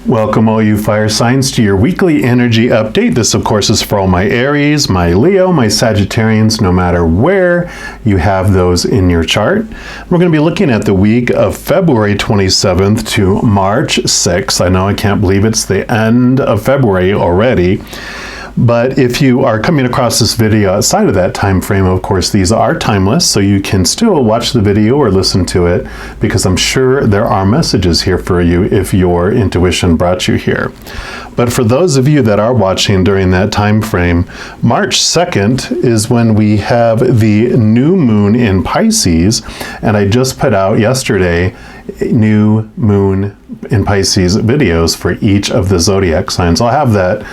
Welcome all you fire signs to your weekly energy update. This of course is for all my Aries, my Leo, my Sagittarians, no matter where you have those in your chart. We're going to be looking at the week of February 27th to March 6th. I know I can't believe it's the end of February already. But if you are coming across this video outside of that time frame, of course, these are timeless, so you can still watch the video or listen to it, because I'm sure there are messages here for you if your intuition brought you here. But for those of you that are watching during that time frame, March 2nd is when we have the new moon in Pisces, and I just put out yesterday new moon in Pisces videos for each of the zodiac signs. I'll have that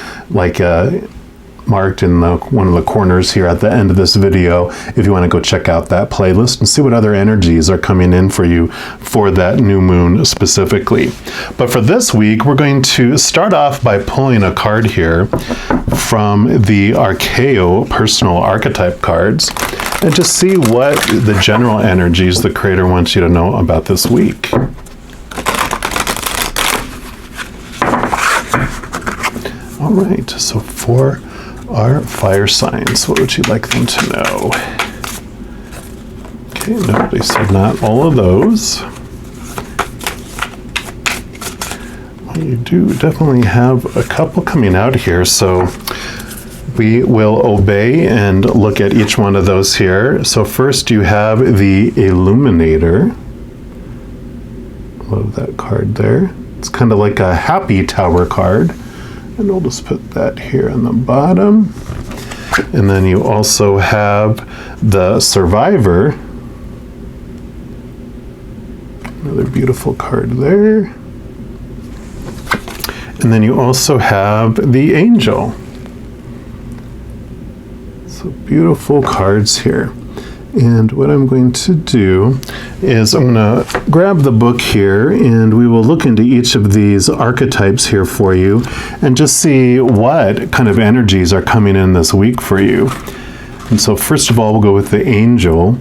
marked in one of the corners here at the end of this video if you want to go check out that playlist and see what other energies are coming in for you for that new moon specifically. But for this week, we're going to start off by pulling a card here from the Archeo personal archetype cards and just see what the general energies the creator wants you to know about this week. All right, so for our fire signs, what would you like them to know? Okay, no, they said not all of those. Well, you do definitely have a couple coming out here, so we will obey and look at each one of those here. So first you have the Illuminator. Love that card there. It's kind of like a happy tower card. And we'll just put that here on the bottom. And then you also have the Survivor. Another beautiful card there. And then you also have the Angel. So beautiful cards here. And what I'm going to do is I'm going to grab the book here and we will look into each of these archetypes here for you and just see what kind of energies are coming in this week for you. And so first of all, we'll go with the Angel.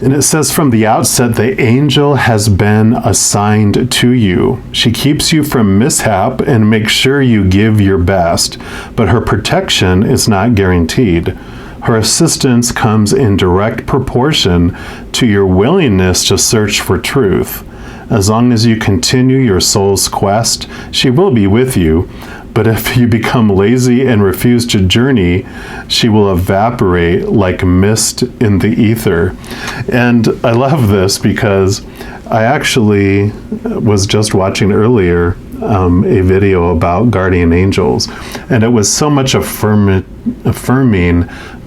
And it says from the outset, the angel has been assigned to you. She keeps you from mishap and makes sure you give your best, but her protection is not guaranteed. Her assistance comes in direct proportion to your willingness to search for truth. As long as you continue your soul's quest, she will be with you. But if you become lazy and refuse to journey, she will evaporate like mist in the ether. And I love this because I actually was just watching earlier a video about guardian angels, and it was so much affirming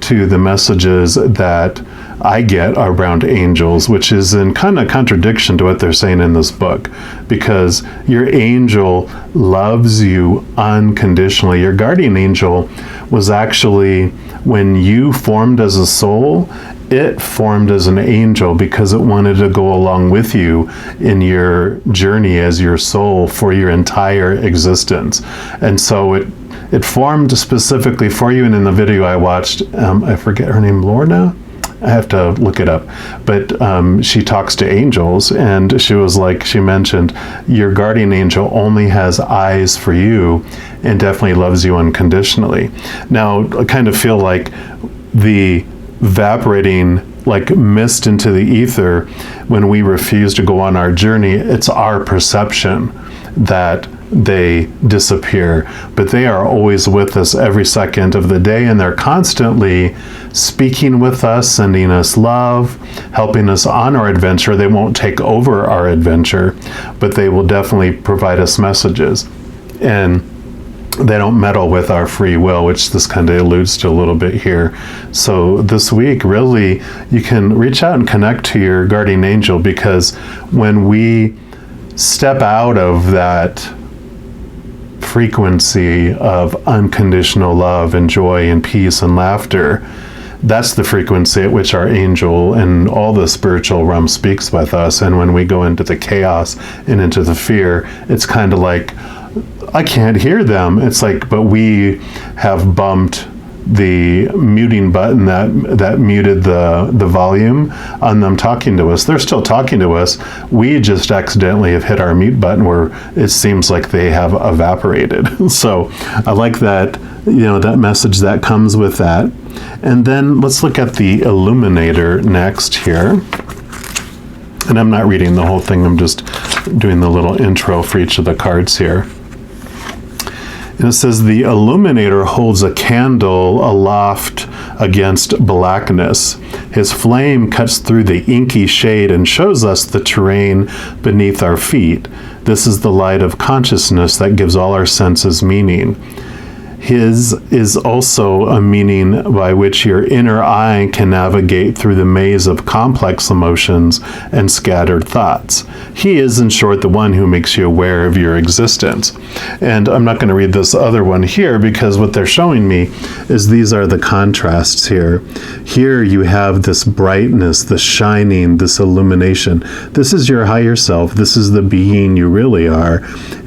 to the messages that I get around angels, which is in kind of contradiction to what they're saying in this book, because your angel loves you unconditionally. Your guardian angel was actually, when you formed as a soul, it formed as an angel because it wanted to go along with you in your journey as your soul for your entire existence. And so it formed specifically for you. And in the video I watched, I forget her name, Lorna? I have to look it up, but she talks to angels, and she was like, she mentioned your guardian angel only has eyes for you and definitely loves you unconditionally. Now, I kind of feel like the evaporating like mist into the ether when we refuse to go on our journey, it's our perception that they disappear, but they are always with us every second of the day, and they're constantly speaking with us, sending us love, helping us on our adventure. They won't take over our adventure, but they will definitely provide us messages, and they don't meddle with our free will, which this kind of alludes to a little bit here. So this week, really, you can reach out and connect to your guardian angel, because when we step out of that frequency of unconditional love and joy and peace and laughter, that's the frequency at which our angel and all the spiritual realm speaks with us. And when we go into the chaos and into the fear, it's kind of like, I can't hear them. It's like, but we have bumped the muting button that muted the volume on them talking to us. They're still talking to us. We just accidentally have hit our mute button where it seems like they have evaporated. So I like that, that message that comes with that. And then let's look at the illuminator next here. And I'm not reading the whole thing. I'm just doing the little intro for each of the cards here. And it says, the illuminator holds a candle aloft against blackness. His flame cuts through the inky shade and shows us the terrain beneath our feet. This is the light of consciousness that gives all our senses meaning. His is also a meaning by which your inner eye can navigate through the maze of complex emotions and scattered thoughts. He is, in short, the one who makes you aware of your existence. And I'm not going to read this other one here because what they're showing me is these are the contrasts here. Here you have this brightness, this shining, this illumination. This is your higher self. This is the being you really are.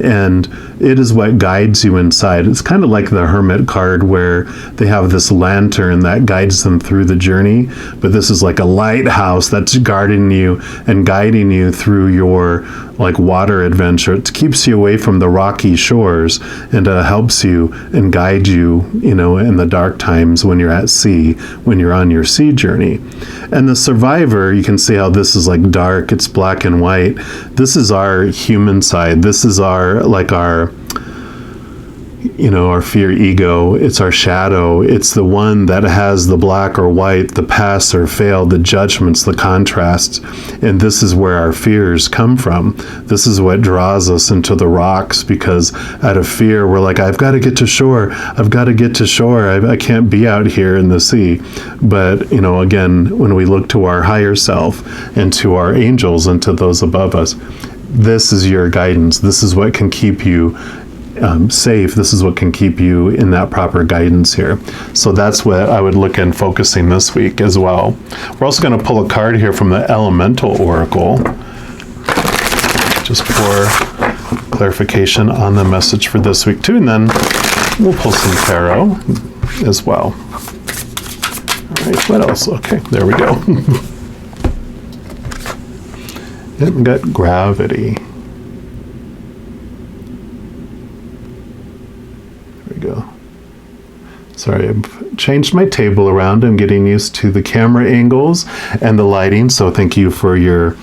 And it is what guides you inside. It's kind of like the Hermit card where they have this lantern that guides them through the journey, but this is like a lighthouse that's guarding you and guiding you through your water adventure. It keeps you away from the rocky shores and helps you and guides you, in the dark times when you're at sea, when you're on your sea journey. And the survivor, you can see how this is dark, it's black and white. This is our human side. This is our fear ego. It's our shadow. It's the one that has the black or white, the pass or fail, the judgments, the contrasts. And this is where our fears come from. This is what draws us into the rocks, because out of fear, we're like, I've got to get to shore. I've got to get to shore. I can't be out here in the sea. But, again, when we look to our higher self and to our angels and to those above us, this is your guidance. This is what can keep you safe. This is what can keep you in that proper guidance here. So that's what I would look in focusing this week as well. We're also going to pull a card here from the Elemental Oracle, just for clarification on the message for this week too, and then we'll pull some tarot as well. All right, what else? Okay, there we go. Yep, we got gravity. Go. Sorry, I've changed my table around. I'm getting used to the camera angles and the lighting, so thank you for your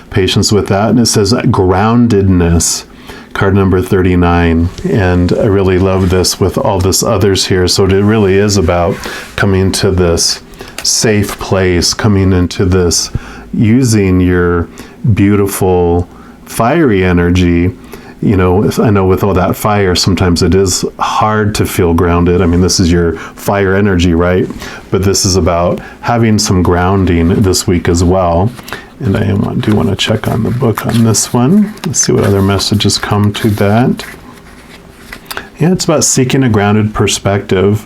patience with that. And it says groundedness, card number 39. And I really love this with all this others here. So it really is about coming to this safe place, coming into this, using your beautiful fiery energy. I know with all that fire, sometimes it is hard to feel grounded. I mean, this is your fire energy, right? But this is about having some grounding this week as well. And I do want to check on the book on this one. Let's see what other messages come to that. Yeah, it's about seeking a grounded perspective.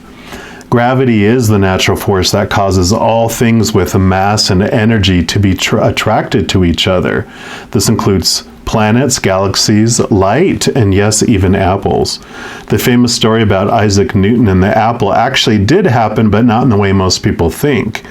Gravity is the natural force that causes all things with mass and energy to be attracted to each other. This includes planets, galaxies, light, and yes, even apples. The famous story about Isaac Newton and the apple actually did happen, but not in the way most people think.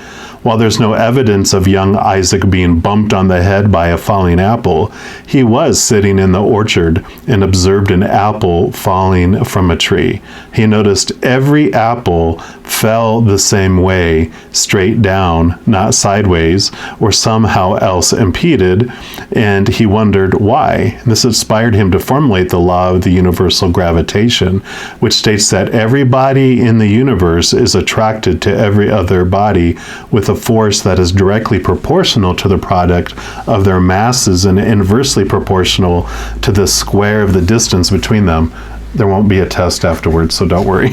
While there's no evidence of young Isaac being bumped on the head by a falling apple, he was sitting in the orchard and observed an apple falling from a tree. He noticed every apple fell the same way, straight down, not sideways, or somehow else impeded, and he wondered why. This inspired him to formulate the law of the universal gravitation, which states that every body in the universe is attracted to every other body with a force that is directly proportional to the product of their masses and inversely proportional to the square of the distance between them. There won't be a test afterwards, so don't worry.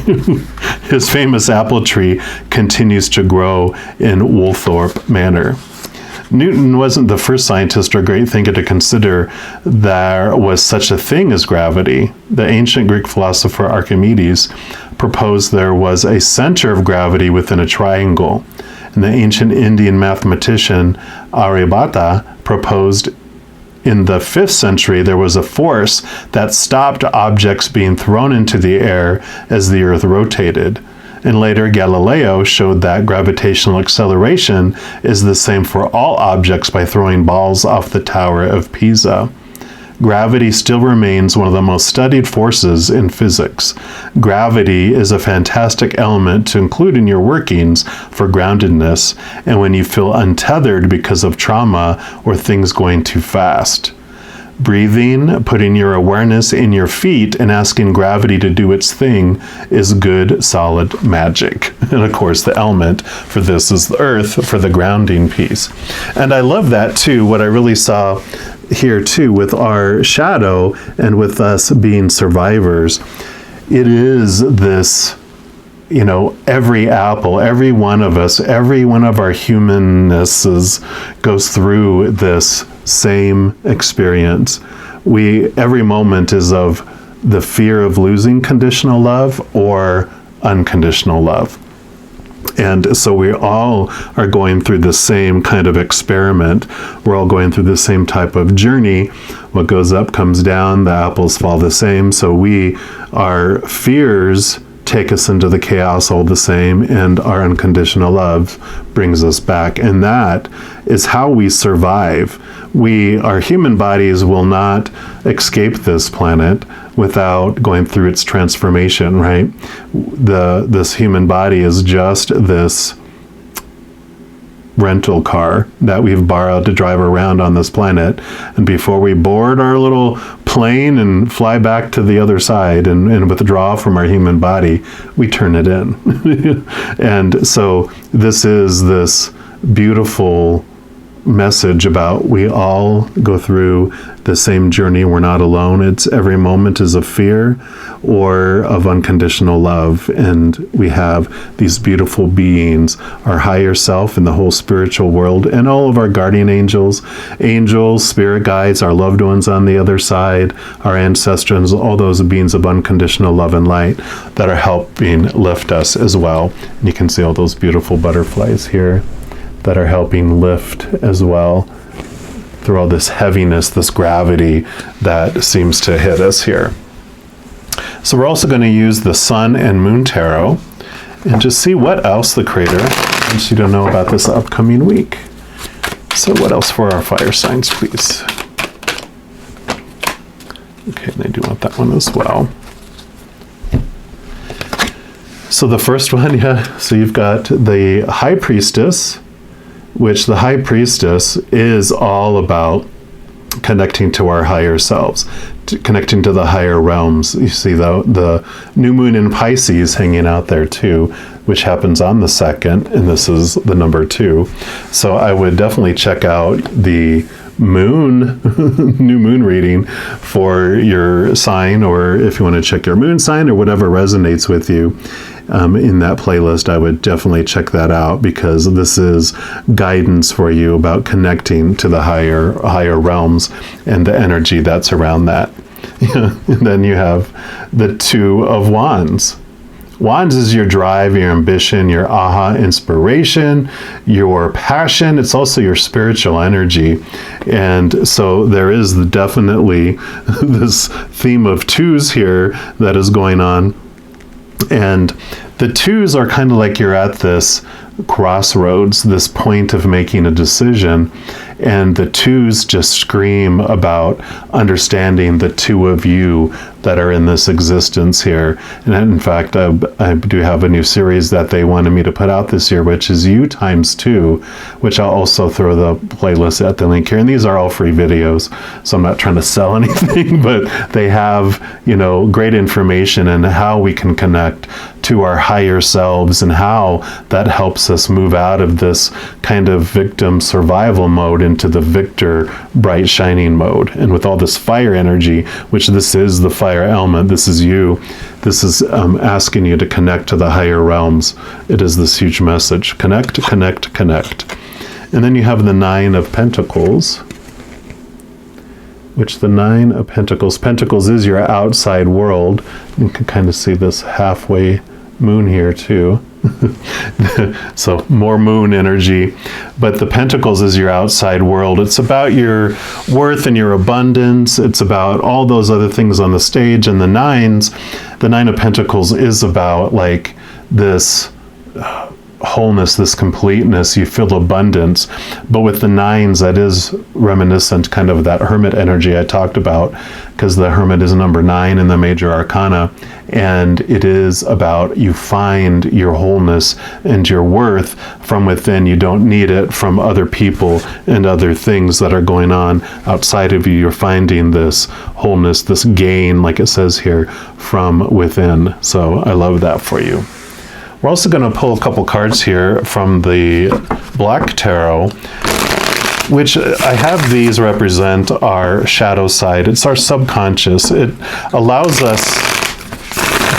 His famous apple tree continues to grow in Woolthorpe Manor. Newton wasn't the first scientist or great thinker to consider there was such a thing as gravity. The ancient Greek philosopher Archimedes proposed there was a center of gravity within a triangle. And the ancient Indian mathematician Aryabhata proposed in the 5th century there was a force that stopped objects being thrown into the air as the earth rotated. And later, Galileo showed that gravitational acceleration is the same for all objects by throwing balls off the Tower of Pisa. Gravity still remains one of the most studied forces in physics. Gravity is a fantastic element to include in your workings for groundedness and when you feel untethered because of trauma or things going too fast. Breathing, putting your awareness in your feet and asking gravity to do its thing is good, solid magic. And of course, the element for this is the earth for the grounding piece. And I love that too. What I really saw here too with our shadow and with us being survivors, it is this, every apple, every one of us, every one of our humannesses goes through this same experience. Every moment is of the fear of losing conditional love or unconditional love. And so we all are going through the same kind of experiment. We're all going through the same type of journey. What goes up comes down, the apples fall the same. So our fears take us into the chaos all the same, and our unconditional love brings us back. And that is how we survive. Our human bodies will not escape this planet without going through its transformation, right? This human body is just this rental car that we've borrowed to drive around on this planet. And before we board our little plane and fly back to the other side and withdraw from our human body, we turn it in. And so this is this beautiful message about we all go through the same journey. We're not alone. It's every moment is of fear or of unconditional love. And we have these beautiful beings, our higher self and the whole spiritual world, and all of our guardian angels, spirit guides, our loved ones on the other side, our ancestors, all those beings of unconditional love and light that are helping lift us as well. And you can see all those beautiful butterflies here that are helping lift as well through all this heaviness, this gravity that seems to hit us here. So we're also going to use the Sun and Moon Tarot and just see what else the Creator wants you to know about this upcoming week. So what else for our fire signs, please? Okay, they do want that one as well. So the first one, so you've got the High Priestess, which the High Priestess is all about connecting to our higher selves, connecting to the higher realms. You see the new moon in Pisces hanging out there too, which happens on the 2nd, and this is the number 2. So I would definitely check out the moon, new moon reading for your sign, or if you want to check your moon sign or whatever resonates with you. In that playlist, I would definitely check that out, because this is guidance for you about connecting to the higher realms and the energy that's around that. And then you have the Two of Wands. Wands is your drive, your ambition, your aha inspiration, your passion. It's also your spiritual energy. And so there is definitely this theme of twos here that is going on. And the twos are kind of like you're at this crossroads, this point of making a decision. And the twos just scream about understanding the two of you that are in this existence here. And in fact, I do have a new series that they wanted me to put out this year, which is You Times 2, which I'll also throw the playlist at the link here. And these are all free videos, so I'm not trying to sell anything, but they have, great information and how we can connect to our higher selves and how that helps us move out of this kind of victim survival mode into the victor bright shining mode. And with all this fire energy, which this is the fire element, this is you, this is asking you to connect to the higher realms. It is this huge message: connect, connect, connect. And then you have the Nine of Pentacles, which the Nine of Pentacles is your outside world. You can kind of see this halfway moon here too. So more moon energy, but the Pentacles is your outside world. It's about your worth and your abundance. It's about all those other things on the stage. And the Nine of Pentacles is about like this wholeness, this completeness, you feel abundance. But with the nines, that is reminiscent kind of that hermit energy I talked about, because the hermit is number 9 in the major arcana, and it is about you find your wholeness and your worth from within. You don't need it from other people and other things that are going on outside of you. You're finding this wholeness, this gain, like it says here, from within. So I love that for you. We're also going to pull a couple cards here from the Black Tarot, which I have these represent our shadow side. It's our subconscious. It allows us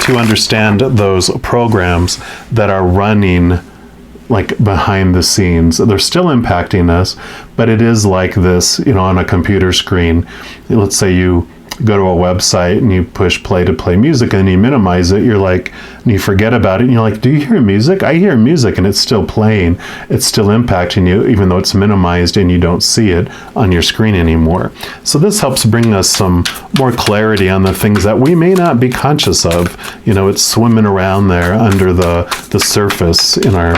to understand those programs that are running like behind the scenes. They're still impacting us, but it is like this, on a computer screen. Let's say you go to a website and you push play to play music and you minimize it, and you forget about it, and you're like, do you hear music? I hear music, and it's still playing. It's still impacting you, even though it's minimized and you don't see it on your screen anymore. So this helps bring us some more clarity on the things that we may not be conscious of. It's swimming around there under the surface in our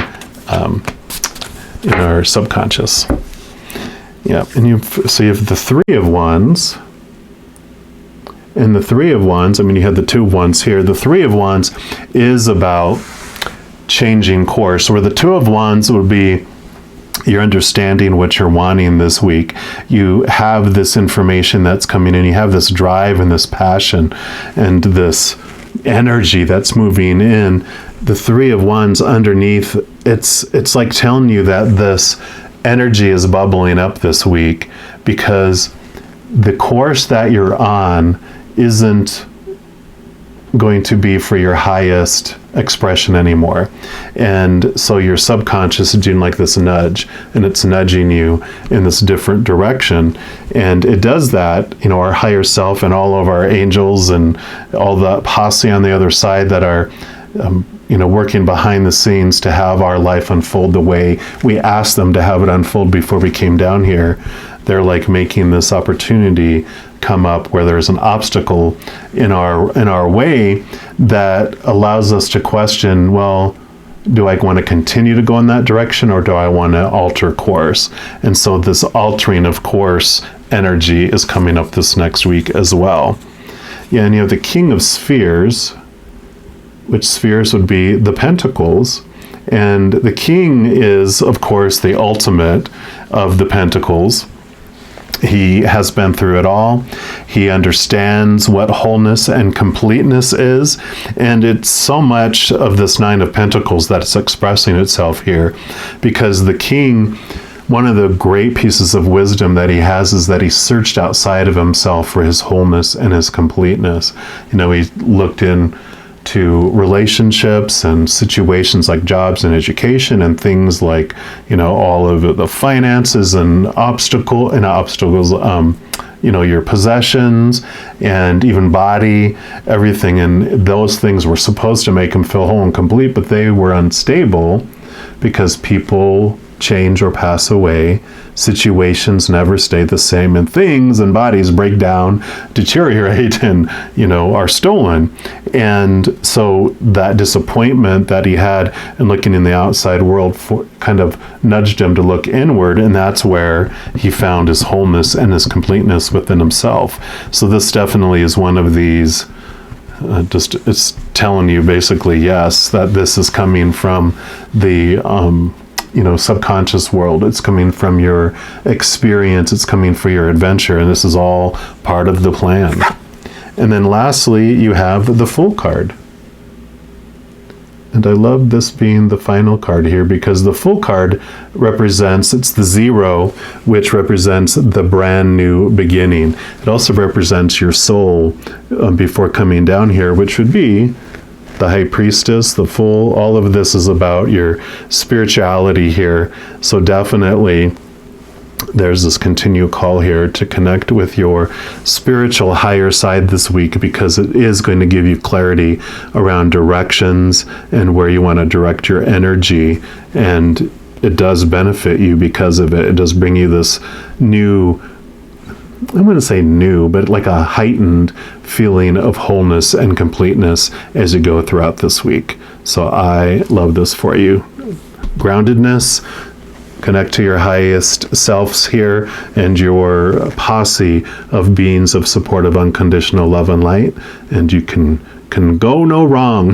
subconscious. Yeah, and so you have the 3 of Wands. And the 3 of Wands, you had the 2 of Wands here. The 3 of Wands is about changing course, where the 2 of Wands would be you're understanding what you're wanting this week. You have this information that's coming in. You have this drive and this passion and this energy that's moving in. The 3 of Wands underneath, it's like telling you that this energy is bubbling up this week, because the course that you're on isn't going to be for your highest expression anymore. And so your subconscious is doing like this nudge, and it's nudging you in this different direction. And it does that, our higher self and all of our angels and all the posse on the other side that are working behind the scenes to have our life unfold the way we asked them to have it unfold before we came down here. They're like making this opportunity come up where there's an obstacle in our way that allows us to question, well, do I want to continue to go in that direction, or do I want to alter course? And so this altering of course energy is coming up this next week as well. Yeah, and you have the King of Spheres, which spheres would be the Pentacles. And the King is, of course, the ultimate of the Pentacles. He has been through it all. He understands what wholeness and completeness is. And it's so much of this 9 of Pentacles that it's expressing itself here, because the King, one of the great pieces of wisdom that he has is that he searched outside of himself for his wholeness and his completeness. He looked into relationships and situations like jobs and education and things like, all of the finances and obstacles, your possessions and even body, everything. And those things were supposed to make him feel whole and complete, but they were unstable because people change or pass away. Situations never stay the same, and things and bodies break down, deteriorate, and are stolen. And so that disappointment that he had in looking in the outside world kind of nudged him to look inward, and that's where he found his wholeness and his completeness within himself. So this definitely is one of these it's telling you basically, yes, that this is coming from the subconscious world. It's coming from your experience. It's coming for your adventure. And this is all part of the plan. And then lastly, you have the Fool card. And I love this being the final card here, because the Fool card represents, it's the 0, which represents the brand new beginning. It also represents your soul before coming down here, which would be the High Priestess, the Fool. All of this is about your spirituality here. So definitely there's this continued call here to connect with your spiritual higher side this week, because it is going to give you clarity around directions and where you want to direct your energy. And it does benefit you because of it. It does bring you this new I wouldn't say new, but like a heightened feeling of wholeness and completeness as you go throughout this week. So I love this for you. Groundedness, connect to your highest selves here and your posse of beings of supportive, unconditional love and light, and you can go no wrong.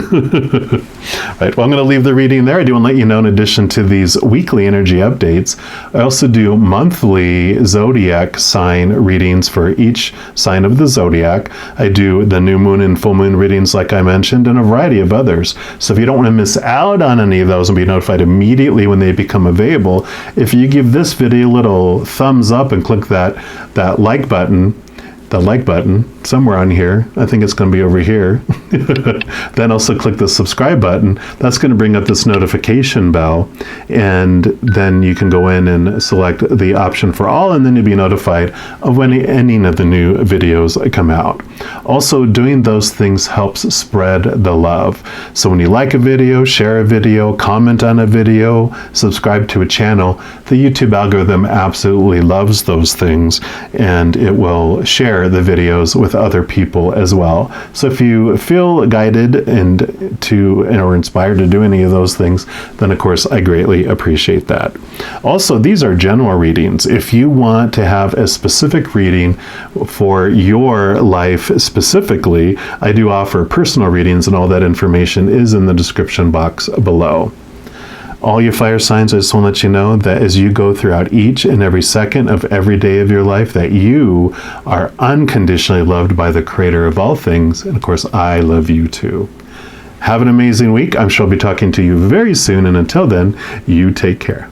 Right, well, I'm going to leave the reading there. I do want to let you know, in addition to these weekly energy updates, I also do monthly zodiac sign readings for each sign of the zodiac. I do the new moon and full moon readings, like I mentioned, and a variety of others. So if you don't want to miss out on any of those and be notified immediately when they become available, if you give this video a little thumbs up and click that like button, somewhere on here, I think it's going to be over here, then also click the subscribe button. That's going to bring up this notification bell, and then you can go in and select the option for all, and then you'll be notified of when any of the new videos come out. Also, doing those things helps spread the love. So when you like a video, share a video, comment on a video, subscribe to a channel, the YouTube algorithm absolutely loves those things, and it will share the videos with other people as well. So if you feel guided or inspired to do any of those things, then of course I greatly appreciate that. Also, these are general readings. If you want to have a specific reading for your life specifically, I do offer personal readings, and all that information is in the description box below. All you fire signs, I just want to let you know that as you go throughout each and every second of every day of your life, that you are unconditionally loved by the Creator of all things. And of course, I love you too. Have an amazing week. I'm sure I'll be talking to you very soon. And until then, you take care.